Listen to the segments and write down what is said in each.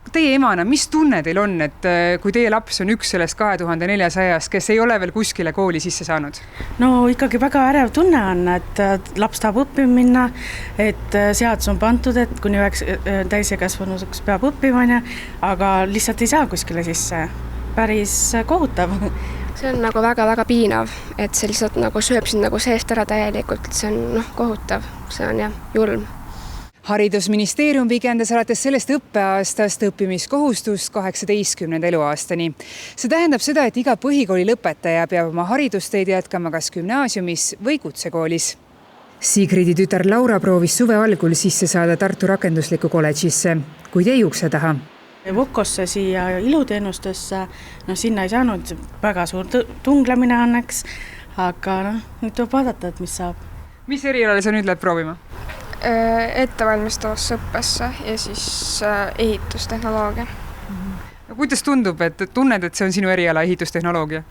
Teie emana, mis tunne teil on, et kui teie laps on üks sellest 2400, kes ei ole veel kuskile kooli sisse saanud? No ikkagi väga ärev tunne on, et laps tahab õppima minna, et seadus on pandud, et kuni 9 täisekäsvanuseks peab õppima, aga lihtsalt ei saa kuskile sisse. Päris kohutav. See on nagu väga-väga piinav, et see lihtsalt nagu sööb sind nagu seest ära täielikult, see on kohutav, see on julm. Haridusministeerium pikendas alates sellest õppeaastast õppimiskohustust 18. eluaastani. See tähendab seda, et iga põhikooli lõpetaja peab oma haridusteed jätkama kas gümnaasiumis või kutsekoolis. Sigridi tütar Laura proovis suve algul sisse saada Tartu rakenduslikku kolledžisse, kuid jäi ukse taha. Vokosse siia iluteenustesse, sinna ei saanud väga suur tunglemine õnneks, aga nüüd tuleb vaadata, et mis saab. Mis erialale sa nüüd lähed proovima? Ettevalmistavasse õppesse ja siis ehitustehnoloogia. Kuidas tundub, et tunned, et see on sinu eriala ehitustehnoloogia?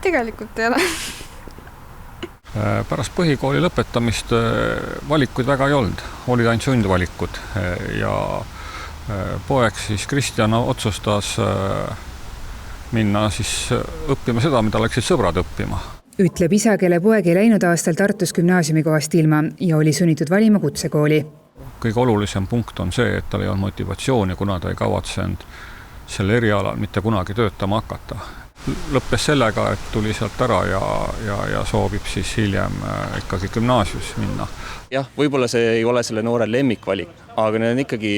Tegelikult ei ole. Pärast põhikooli lõpetamist valikuid väga ei olnud. Olid ainult sundvalikud ja poeg siis Kristjan otsustas minna siis õppima seda, mida läksid sõbrad õppima. Ütleb isa, kelle poeg ei läinud aastal Tartus gümnaasiumi kohast ilma ja oli sunnitud valima kutsekooli. Kõige olulisem punkt on see, et tal ei olnud motivatsiooni, kuna ta ei kavatsenud selle erialal mitte kunagi töötama hakata. Lõppes sellega, et tuli sealt ära ja soovib siis hiljem ikkagi gümnaasiumis minna. Jah, võib-olla see ei ole selle noore lemmikvalik, aga need on ikkagi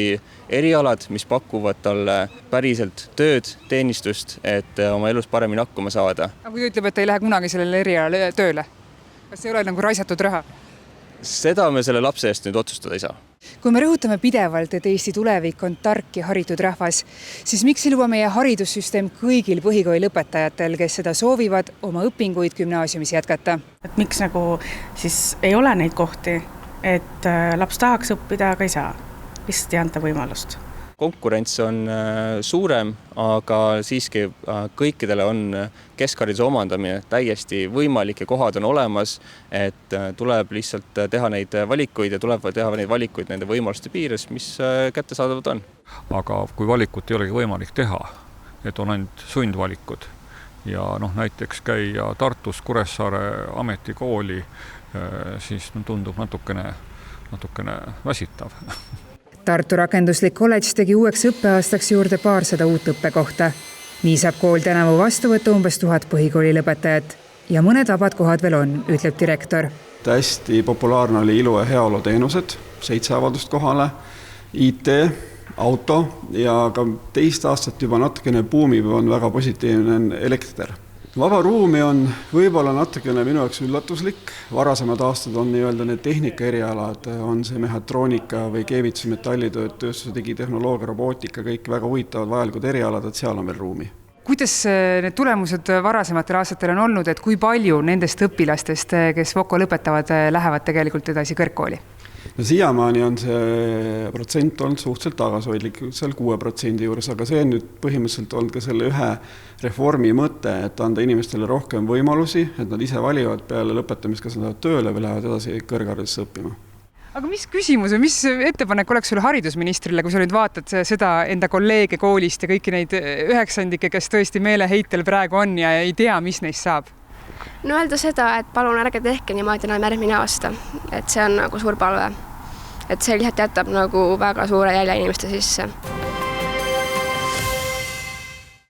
erialad, mis pakuvad talle päriselt tööd, teenistust, et oma elus paremini hakkama saada. Aga kui ütleb, et ei lähe kunagi sellele erialale tööle, kas ei ole nagu raisatud raha? Seda me selle lapse eest nüüd otsustada ei saa. Kui me rõhutame pidevalt, et Eesti tulevik on tark ja haritud rahvas, siis miks ei luba meie haridussüsteem kõigil põhikooli lõpetajatel, kes seda soovivad, oma õpinguid gümnaasiumis jätkata? Et miks nagu siis ei ole neid kohti, et laps tahaks õppida, aga ei saa. Lihtsalt ei anta võimalust. Konkurents on suurem, aga siiski kõikidele on keskhariduse omandamine täiesti võimalik ja kohad on olemas, et tuleb lihtsalt teha neid valikuid ja tuleb teha neid valikuid nende võimaluste piires, mis kättesaadavad on. Aga kui valikut ei olegi võimalik teha, et on ainult sundvalikud ja näiteks käia Tartus Kuressaare ametikooli, siis tundub natukene väsitav. Tartu rakenduslik kolledž tegi uueks õppeaastaks juurde 200 uut õppekohta. Nii saab kool tänavu vastu võtta umbes 1000 põhikooli lõpetajat. Ja mõned vabad kohad veel on, ütleb direktor. Hästi populaarne oli ilu- ja heaolu teenused, 7 avaldust kohale, IT, auto ja ka teist aastat juba natukene buumib on väga positiivne elekter. Vaba ruumi on võib-olla natukene minu jaoks üllatuslik. Varasemad aastad on nii-öelda need tehnika erialad, on see mehatroonika või keevitus, metallitööd, tööstuse, digitehnoloogia, robootika, kõik väga huvitavad vajalikud erialad, et seal on veel ruumi. Kuidas need tulemused varasematel aastatel on olnud, et kui palju nendest õpilastest, kes VOKO lõpetavad, lähevad tegelikult edasi kõrgkooli? Siiamaani on see protsent olnud suhteliselt tagasihoidlik, seal 6% juures, aga see on nüüd põhimõtteliselt olnud ka selle ühe reformi mõte, et anda inimestele rohkem võimalusi, et nad ise valivad peale lõpetamist, kas nad lähevad tööle või lähevad edasi kõrgharidusesse õppima. Aga mis küsimus või mis ettepanek oleks sulle haridusministrile, kui sa nüüd vaatad seda enda kolleege koolist ja kõiki neid 9, kes tõesti meeleheitel praegu on ja ei tea, mis neist saab? No öelda seda, et palun ärge tehke niimoodi enam järgmine aasta, et see on nagu suur palve. Et see lihtsalt jätab nagu väga suure jälje inimeste sisse.